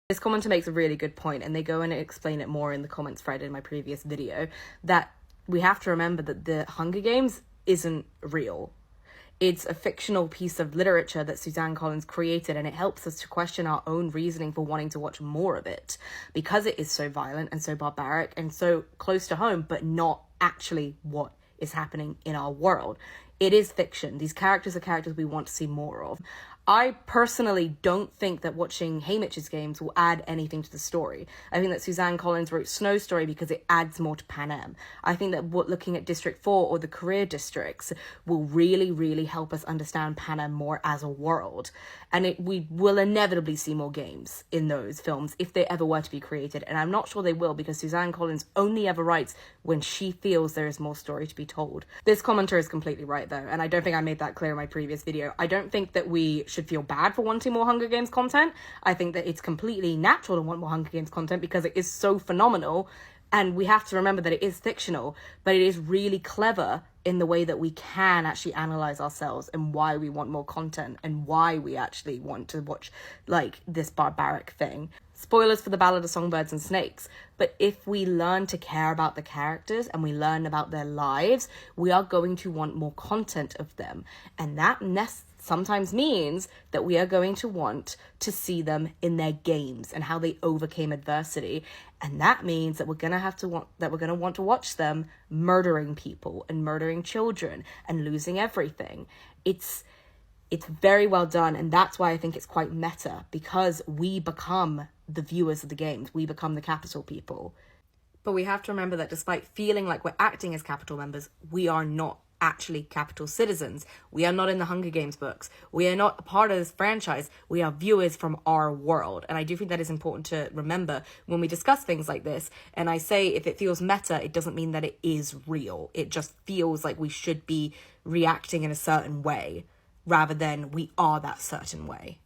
This commenter makes a really good point, and they go in and explain it more in the comments thread in my previous video, that we have to remember that the Hunger Games isn't real. It's a fictional piece of literature that Suzanne Collins created, and it helps us to question our own reasoning for wanting to watch more of it, because it is so violent and so barbaric and so close to home, but not actually what is happening in our world. It is fiction. These characters are characters we want to see more of. I personally don't think that watching Haymitch's games will add anything to the story. I think that Suzanne Collins wrote Snow Story because it adds more to Panem. I think that looking at District 4 or the career districts will really, really help us understand Panem more as a world. And we will inevitably see more games in those films if they ever were to be created. And I'm not sure they will, because Suzanne Collins only ever writes when she feels there is more story to be told. This commenter is completely right, though, and I don't think I made that clear in my previous video. I don't think that we should feel bad for wanting more Hunger Games content. I think that it's completely natural to want more Hunger Games content because it is so phenomenal, and we have to remember that it is fictional, but it is really clever in the way that we can actually analyze ourselves and why we want more content and why we actually want to watch like this barbaric thing. Spoilers for the Ballad of Songbirds and Snakes, but if we learn to care about the characters and we learn about their lives, we are going to want more content of them, and that sometimes means that we are going to want to see them in their games and how they overcame adversity. And that means that we're going to want to watch them murdering people and murdering children and losing everything. It's very well done, and that's why I think it's quite meta, because we become the viewers of the games. We become the Capital people. But we have to remember that despite feeling like we're acting as Capital members, we are not actually Capital citizens. We are not in the Hunger Games books. We are not a part of this franchise. We are viewers from our world. And I do think that is important to remember when we discuss things like this. And I say if it feels meta, it doesn't mean that it is real. It just feels like we should be reacting in a certain way rather than we are that certain way.